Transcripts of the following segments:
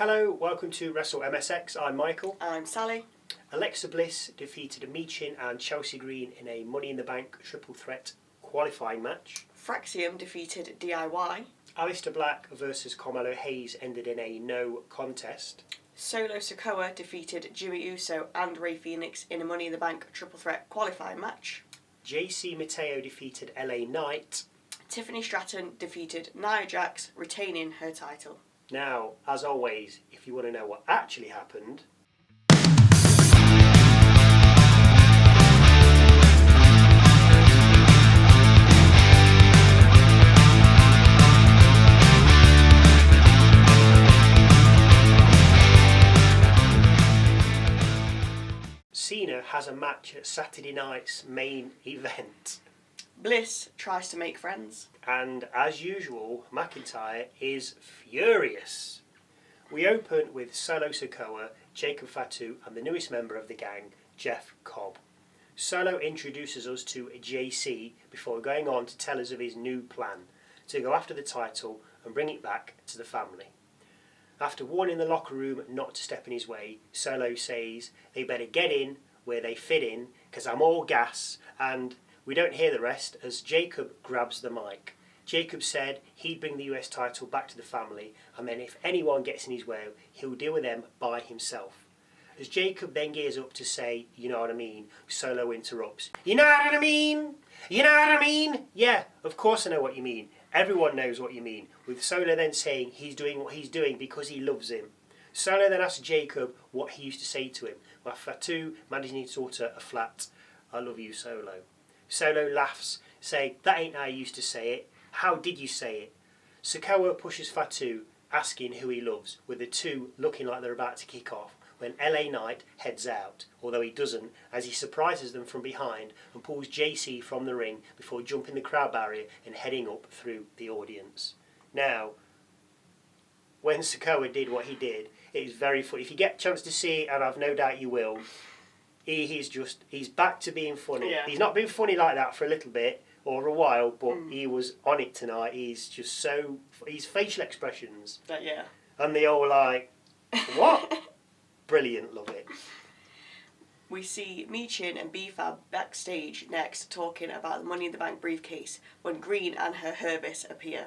Hello, welcome to Wrestle MSX. I'm Michael. I'm Sally. Alexa Bliss defeated Michin and Chelsea Green in a Money in the Bank triple threat qualifying match. Fraxiom defeated DIY. Aleister Black versus Carmelo Hayes ended in a no contest. Solo Sikoa defeated Jimmy Uso and Rey Fenix in a Money in the Bank triple threat qualifying match. JC Mateo defeated LA Knight. Tiffany Stratton defeated Nia Jax, retaining her title. Now, as always, if you want to know what actually happened, Cena has a match at Saturday night's main event. Bliss tries to make friends. And as usual, McIntyre is furious. We open with Solo Sikoa, Jacob Fatu and the newest member of the gang, Jeff Cobb. Solo introduces us to JC before going on to tell us of his new plan, to go after the title and bring it back to the family. After warning the locker room not to step in his way, Solo says they better get in where they fit in, because I'm all gas, and we don't hear the rest as Jacob grabs the mic. Jacob said he'd bring the US title back to the family, and then if anyone gets in his way, he'll deal with them by himself. As Jacob then gears up to say, you know what I mean, Solo interrupts. You know what I mean? You know what I mean? Yeah, of course I know what you mean. Everyone knows what you mean. With Solo then saying he's doing what he's doing because he loves him. Solo then asks Jacob what he used to say to him. While Fatu managing his daughter a flat, I love you, Solo. Solo laughs, saying, that ain't how you used to say it. How did you say it? Sikoa pushes Fatu, asking who he loves, with the two looking like they're about to kick off, when LA Knight heads out, although he doesn't, as he surprises them from behind and pulls JC from the ring before jumping the crowd barrier and heading up through the audience. Now, when Sikoa did what he did, it was very funny. If you get a chance to see it, and I've no doubt you will, he's back to being funny. Yeah. He's not been funny like that for a little bit or a while, but he was on it tonight. He's just so, his facial expressions, Yeah. and they all like, what? Brilliant, love it. We see Michin and B-Fab backstage next talking about the Money in the Bank briefcase when Green and her Herbis appear.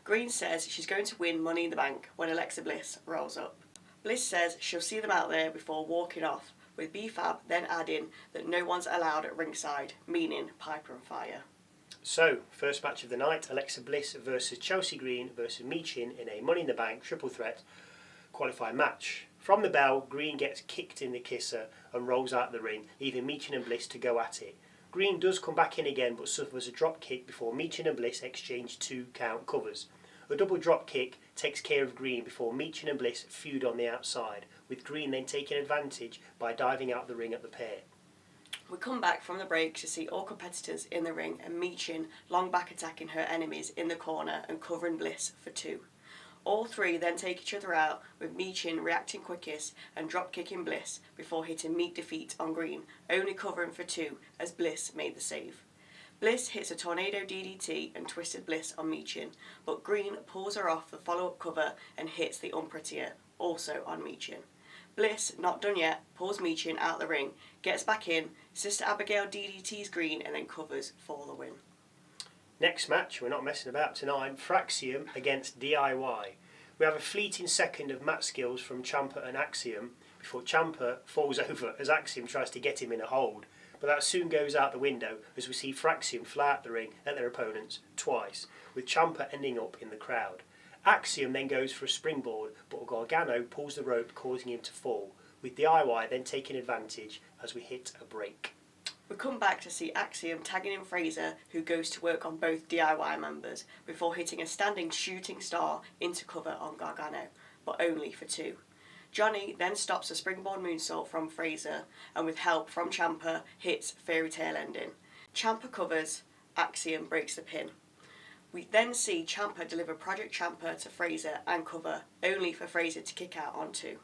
Green says she's going to win Money in the Bank when Alexa Bliss rolls up. Bliss says she'll see them out there before walking off, with B-Fab then adding that no one's allowed at ringside, meaning Piper and Fire. So, first match of the night, Alexa Bliss versus Chelsea Green versus Michin in a Money in the Bank triple threat qualifying match. From the bell, Green gets kicked in the kisser and rolls out the ring, leaving Michin and Bliss to go at it. Green does come back in again but suffers a drop kick before Michin and Bliss exchange 2 count covers. A double drop kick takes care of Green before Michin and Bliss feud on the outside, with Green then taking advantage by diving out the ring at the pair. We come back from the break to see all competitors in the ring and Michin long back attacking her enemies in the corner and covering Bliss for 2. All 3 then take each other out, with Michin reacting quickest and drop kicking Bliss before hitting meat defeat on Green, only covering for 2 as Bliss made the save. Bliss hits a tornado DDT and twisted Bliss on Michin, but Green pulls her off the follow-up cover and hits the unprettier, also on Michin. Bliss, not done yet, pulls Michin out the ring, gets back in, Sister Abigail DDTs Green and then covers for the win. Next match, we're not messing about tonight, Fraxiom against DIY. We have a fleeting second of mat skills from Ciampa and Axiom before Ciampa falls over as Axiom tries to get him in a hold. But that soon goes out the window as we see Fraxiom fly out the ring at their opponents twice, with Ciampa ending up in the crowd. Axiom then goes for a springboard, but Gargano pulls the rope, causing him to fall, with DIY then taking advantage as we hit a break. We come back to see Axiom tagging in Fraser, who goes to work on both DIY members, before hitting a standing shooting star into cover on Gargano, but only for 2. Johnny then stops a springboard moonsault from Fraser, and with help from Ciampa, hits Fairy Tale Ending. Ciampa covers, Axiom breaks the pin. We then see Ciampa deliver Project Ciampa to Fraser and cover, only for Fraser to kick out on 2.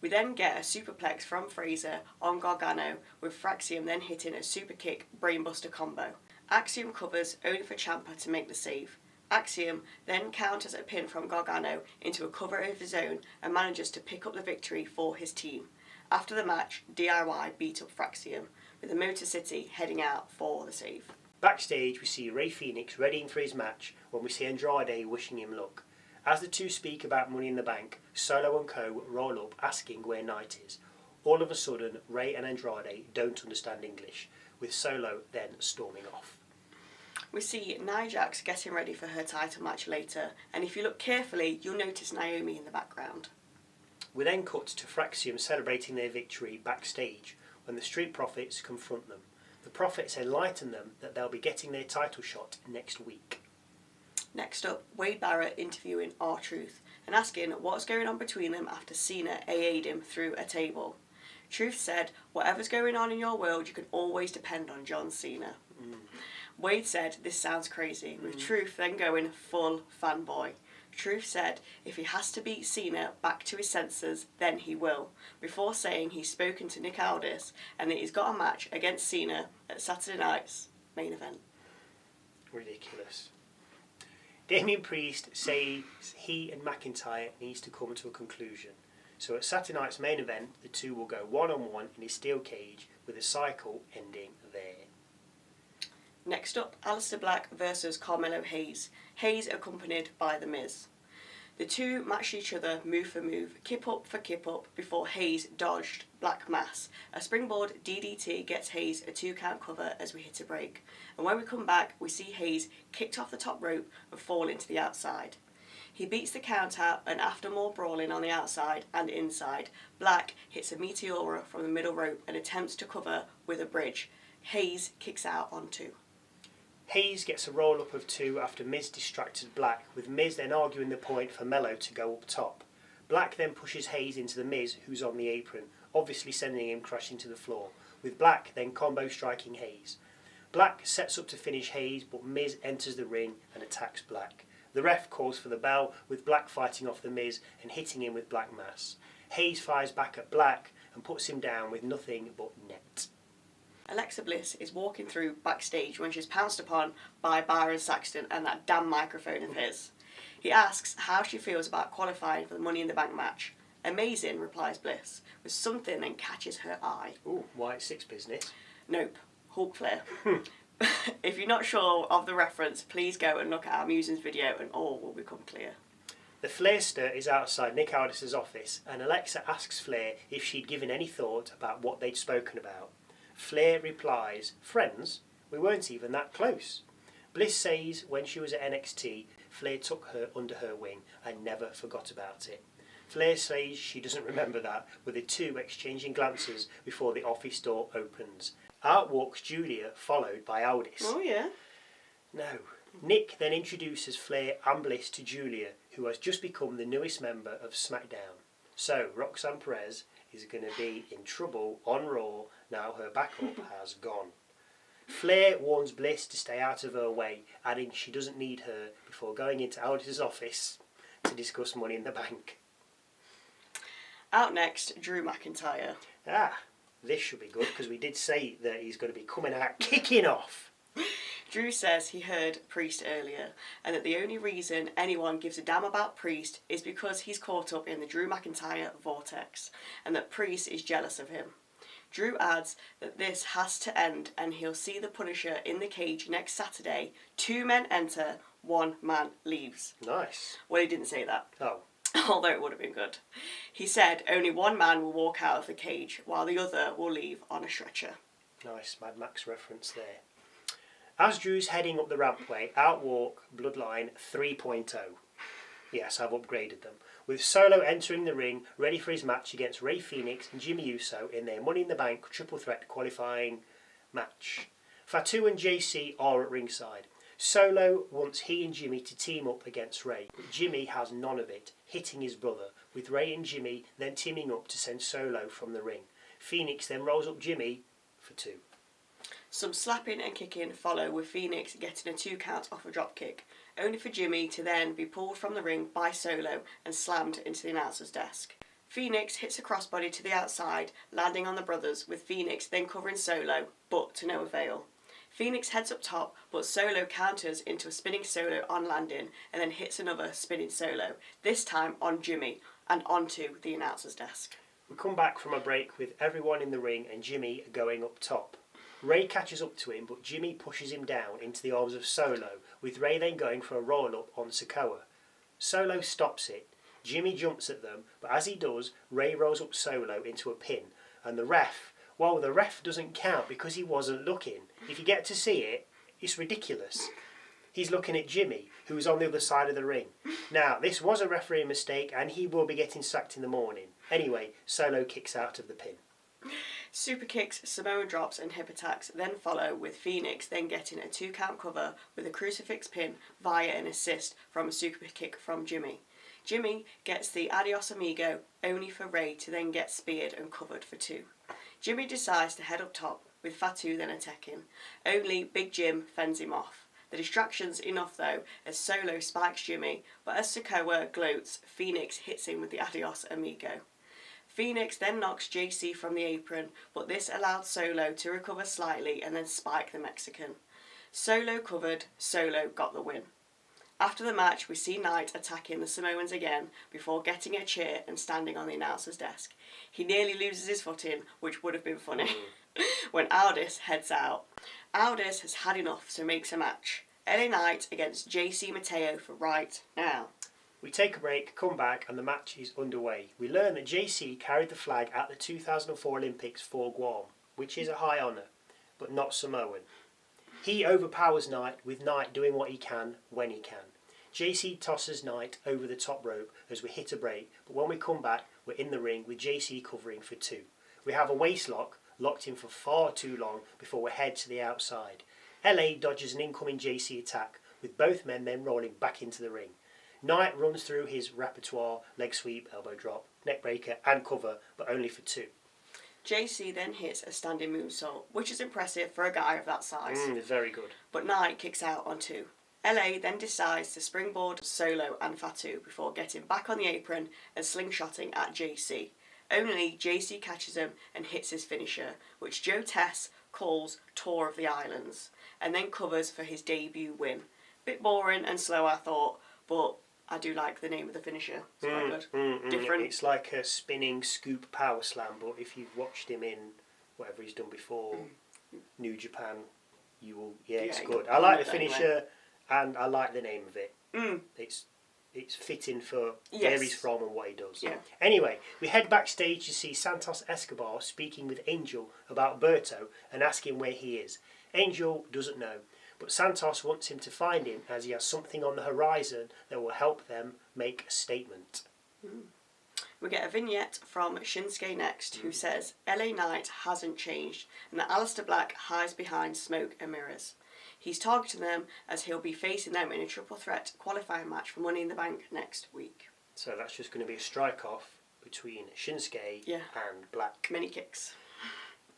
We then get a superplex from Fraser on Gargano, with Fraxiom then hitting a super kick brainbuster combo. Axiom covers only for Ciampa to make the save. Axiom then counters a pin from Gargano into a cover of his own and manages to pick up the victory for his team. After the match, DIY beat up Fraxiom, with the Motor City heading out for the save. Backstage, we see Rey Fenix readying for his match when we see Andrade wishing him luck. As the two speak about Money in the Bank, Solo and Co roll up asking where Night is. All of a sudden, Rey and Andrade don't understand English, with Solo then storming off. We see Nia Jax getting ready for her title match later, and if you look carefully, you'll notice Naomi in the background. We then cut to Fraxiom celebrating their victory backstage when the Street Profits confront them. The Profits enlighten them that they'll be getting their title shot next week. Next up, Wade Barrett interviewing R-Truth and asking what's going on between them after Cena AA'd him through a table. Truth said, whatever's going on in your world, you can always depend on John Cena. Wade said, this sounds crazy, with Truth then going full fanboy. Truth said if he has to beat Cena back to his senses, then he will, before saying he's spoken to Nick Aldis and that he's got a match against Cena at Saturday night's main event. Ridiculous. Damian Priest says he and McIntyre needs to come to a conclusion. So at Saturday night's main event, the two will go one-on-one in a steel cage with a cycle ending there. Next up, Aleister Black versus Carmelo Hayes. Hayes accompanied by The Miz. The two matched each other move for move, kip up for kip up, before Hayes dodged Black Mass. A springboard DDT gets Hayes a 2-count cover as we hit a break. And when we come back, we see Hayes kicked off the top rope and fall into the outside. He beats the count out, and after more brawling on the outside and inside, Black hits a Meteora from the middle rope and attempts to cover with a bridge. Hayes kicks out on 2. Hayes gets a roll-up of 2 after Miz distracted Black, with Miz then arguing the point for Melo to go up top. Black then pushes Hayes into the Miz, who's on the apron, obviously sending him crashing to the floor, with Black then combo striking Hayes. Black sets up to finish Hayes, but Miz enters the ring and attacks Black. The ref calls for the bell, with Black fighting off the Miz and hitting him with Black Mass. Hayes fires back at Black and puts him down with nothing but net. Alexa Bliss is walking through backstage when she's pounced upon by Byron Saxton and that damn microphone of his. He asks how she feels about qualifying for the Money in the Bank match. Amazing, replies Bliss, with something then catches her eye. Ooh, White 6 business. Nope, Hulk Flair. If you're not sure of the reference, please go and look at our Musings video and all will become clear. The Flairster is outside Nick Aldis' office and Alexa asks Flair if she'd given any thought about what they'd spoken about. Flair replies, friends? We weren't even that close. Bliss says when she was at NXT, Flair took her under her wing and never forgot about it. Flair says she doesn't remember that, with the two exchanging glances before the office door opens. Out walks Giulia, followed by Aldis. Oh yeah? No. Nick then introduces Flair and Bliss to Giulia, who has just become the newest member of SmackDown. So Roxanne Perez is going to be in trouble on Raw now her backup has gone. Flair warns Bliss to stay out of her way, adding she doesn't need her before going into Aldis' office to discuss Money in the Bank. Out next, Drew McIntyre. This should be good because we did say that he's going to be coming out kicking off. Drew says he heard Priest earlier and that the only reason anyone gives a damn about Priest is because he's caught up in the Drew McIntyre vortex and that Priest is jealous of him. Drew adds that this has to end and he'll see the Punisher in the cage next Saturday. 2 men enter, 1 man leaves. Nice. Well, he didn't say that. Oh. Although it would have been good. He said only 1 man will walk out of the cage while the other will leave on a stretcher. Nice Mad Max reference there. As Drew's heading up the rampway, out walk Bloodline 3.0. Yes, I've upgraded them. With Solo entering the ring, ready for his match against Rey Fenix and Jimmy Uso in their Money in the Bank triple threat qualifying match. Fatu and JC are at ringside. Solo wants he and Jimmy to team up against Rey, but Jimmy has none of it, hitting his brother, with Rey and Jimmy then teaming up to send Solo from the ring. Fenix then rolls up Jimmy for 2. Some slapping and kicking follow, with Fenix getting a 2 count off a dropkick, only for Jimmy to then be pulled from the ring by Solo and slammed into the announcer's desk. Fenix hits a crossbody to the outside, landing on the brothers, with Fenix then covering Solo, but to no avail. Fenix heads up top, but Solo counters into a spinning solo on landing and then hits another spinning solo, this time on Jimmy and onto the announcer's desk. We come back from a break with everyone in the ring and Jimmy going up top. Ray catches up to him, but Jimmy pushes him down into the arms of Solo, with Ray then going for a roll-up on Sikoa. Solo stops it. Jimmy jumps at them, but as he does, Ray rolls up Solo into a pin, and the ref doesn't count because he wasn't looking. If you get to see it, it's ridiculous. He's looking at Jimmy, who was on the other side of the ring. Now, this was a referee mistake, and he will be getting sacked in the morning. Anyway, Solo kicks out of the pin. Super kicks, Samoan drops and hip attacks then follow, with Fenix then getting a 2-count cover with a crucifix pin via an assist from a super kick from Jimmy. Jimmy gets the adios amigo, only for Ray to then get speared and covered for 2. Jimmy decides to head up top, with Fatu then attacking. Only Big Jim fends him off. The distraction's enough though, as Solo spikes Jimmy, but as Sikoa gloats, Fenix hits him with the adios amigo. Fenix then knocks JC from the apron, but this allowed Solo to recover slightly and then spike the Mexican. Solo covered, Solo got the win. After the match, we see Knight attacking the Samoans again before getting a cheer and standing on the announcer's desk. He nearly loses his footing, which would have been funny, when Aldis heads out. Aldis has had enough, so makes a match. LA Knight against JC Mateo for right now. We take a break, come back, and the match is underway. We learn that JC carried the flag at the 2004 Olympics for Guam, which is a high honour, but not Samoan. He overpowers Knight, with Knight doing what he can, when he can. JC tosses Knight over the top rope as we hit a break, but when we come back, we're in the ring with JC covering for 2. We have a waist lock, locked in for far too long before we head to the outside. LA dodges an incoming JC attack, with both men then rolling back into the ring. Knight runs through his repertoire, leg sweep, elbow drop, neck breaker and cover, but only for 2. JC then hits a standing moonsault, which is impressive for a guy of that size. Very good. But Knight kicks out on 2. LA then decides to springboard Solo and Fatu before getting back on the apron and slingshotting at JC. Only JC catches him and hits his finisher, which Joe Tess calls Tour of the Islands, and then covers for his debut win. Bit boring and slow, I thought, but I do like the name of the finisher. It's quite good. Different. It's like a spinning scoop power slam, but if you've watched him in whatever he's done before, New Japan, you will. Yeah, it's good. I like the finisher, and I like the name of it. It's fitting for where he's from and what he does. Yeah. Anyway, we head backstage to see Santos Escobar speaking with Angel about Berto and asking where he is. Angel doesn't know, but Santos wants him to find him as he has something on the horizon that will help them make a statement. We get a vignette from Shinsuke next, who says LA Knight hasn't changed and that Aleister Black hides behind smoke and mirrors. He's targeting them as he'll be facing them in a triple threat qualifying match for Money in the Bank next week. So that's just going to be a strike-off between Shinsuke and Black. Many kicks.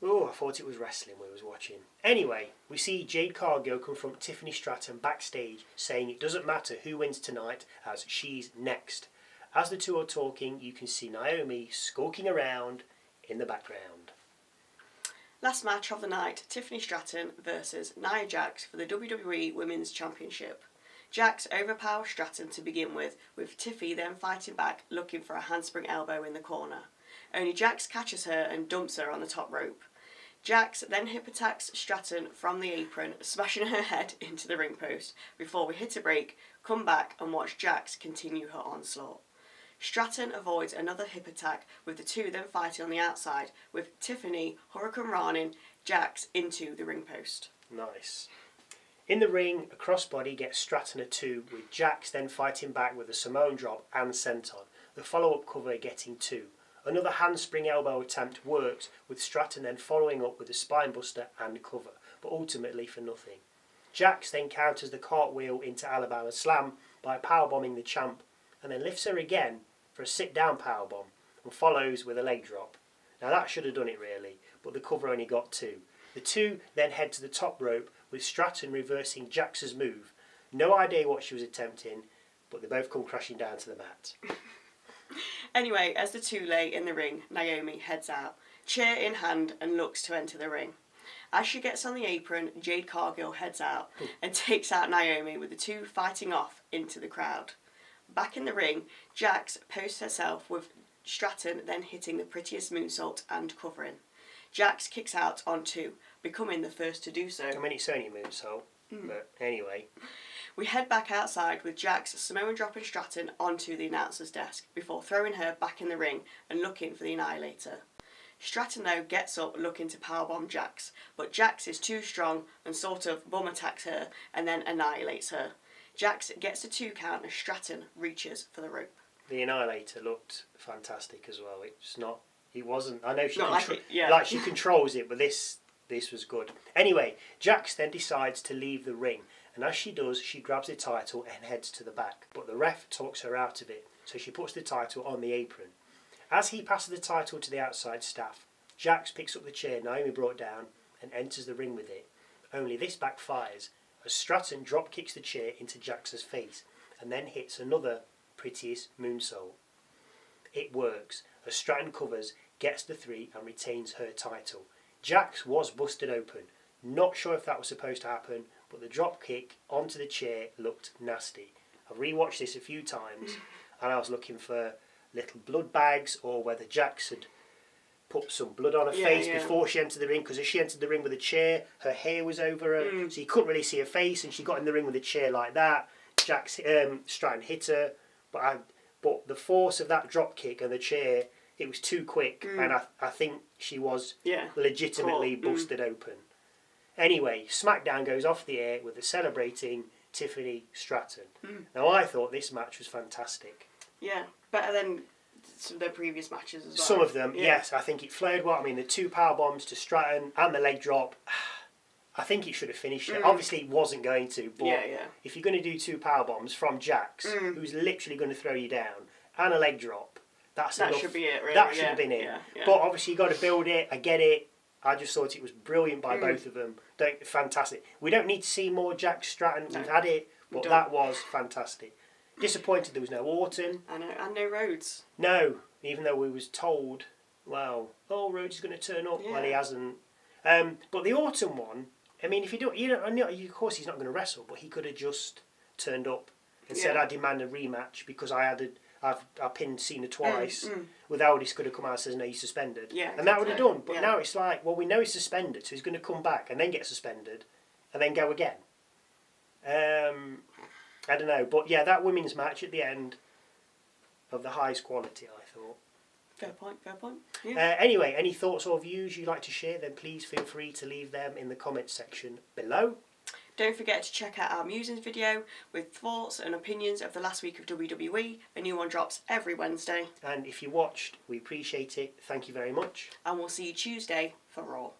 Oh, I thought it was wrestling we was watching. Anyway, we see Jade Cargill confront Tiffany Stratton backstage, saying it doesn't matter who wins tonight as she's next. As the two are talking, you can see Naomi skulking around in the background. Last match of the night, Tiffany Stratton versus Nia Jax for the WWE Women's Championship. Jax overpowers Stratton to begin with Tiffy then fighting back, looking for a handspring elbow in the corner. Only Jax catches her and dumps her on the top rope. Jax then hip attacks Stratton from the apron, smashing her head into the ring post, before we hit a break, come back and watch Jax continue her onslaught. Stratton avoids another hip attack, with the two then fighting on the outside, with Tiffany Hurricane Ranin Jax into the ring post. Nice. In the ring, a crossbody gets Stratton a 2, with Jax then fighting back with a Samoan drop and senton. The follow-up cover getting 2. Another handspring elbow attempt works, with Stratton then following up with a spinebuster and cover, but ultimately for nothing. Jax then counters the cartwheel into Alabama Slam by powerbombing the champ, and then lifts her again for a sit-down powerbomb, and follows with a leg drop. Now that should have done it really, but the cover only got 2. The two then head to the top rope, with Stratton reversing Jax's move. No idea what she was attempting, but they both come crashing down to the mat. Anyway, as the two lay in the ring, Naomi heads out, chair in hand, and looks to enter the ring. As she gets on the apron, Jade Cargill heads out and takes out Naomi, with the two fighting off into the crowd. Back in the ring, Jax posts herself with Stratton then hitting the prettiest moonsault and covering. Jax kicks out on 2, becoming the first to do so. I mean, it's only a moonsault, but anyway. We head back outside with Jax Samoan dropping Stratton onto the announcer's desk before throwing her back in the ring and looking for the Annihilator. Stratton though gets up looking to powerbomb Jax, but Jax is too strong and sort of bum attacks her and then annihilates her. Jax gets a 2 count as Stratton reaches for the rope. The Annihilator looked fantastic as well. It wasn't. I know she she controls it, but this was good. Anyway, Jax then decides to leave the ring, and as she does, she grabs the title and heads to the back. But the ref talks her out of it, so she puts the title on the apron. As he passes the title to the outside staff, Jax picks up the chair Naomi brought down and enters the ring with it. Only this backfires as Stratton drop kicks the chair into Jax's face and then hits another prettiest moonsault. It works as Stratton covers, gets the 3 and retains her title. Jax was busted open. Not sure if that was supposed to happen, but the drop kick onto the chair looked nasty. I've rewatched this a few times and I was looking for little blood bags or whether Jax had put some blood on her face before she entered the ring, because as she entered the ring with a chair, her hair was over her, so you couldn't really see her face, and she got in the ring with a chair like that. Stratton hit her, but the force of that drop kick and the chair, it was too quick, and I think she was legitimately busted open. Anyway, SmackDown goes off the air with the celebrating Tiffany Stratton. Now I thought this match was fantastic. Yeah, better than some of their previous matches as well. Some of them, yes. I think it flowed well. I mean, the 2 power bombs to Stratton and the leg drop, I think it should have finished it. Obviously, it wasn't going to, but if you're going to do 2 power bombs from Jax, who's literally going to throw you down, and a leg drop, that should be it, really. That should have been it. Yeah. But obviously, you've got to build it. I get it. I just thought it was brilliant by both of them. Fantastic. We don't need to see more Jax Stratton. We've had it, but that was fantastic. Disappointed there was no Orton. I know, and no Rhodes. No, even though we was told, Rhodes is going to turn up. Well, he hasn't. But the Orton one, I mean, if you don't, of course he's not going to wrestle, but he could have just turned up and said, "I demand a rematch because I pinned Cena twice." With Aldis could have come out and says, "No, he's suspended." Yeah, and that would have done. But now it's like, well, we know he's suspended, so he's going to come back and then get suspended, and then go again. I don't know, but yeah, that women's match at the end of the highest quality, I thought. Fair point. Yeah. Anyway, any thoughts or views you'd like to share, then please feel free to leave them in the comments section below. Don't forget to check out our musings video with thoughts and opinions of the last week of WWE. A new one drops every Wednesday. And if you watched, we appreciate it. Thank you very much. And we'll see you Tuesday for Raw.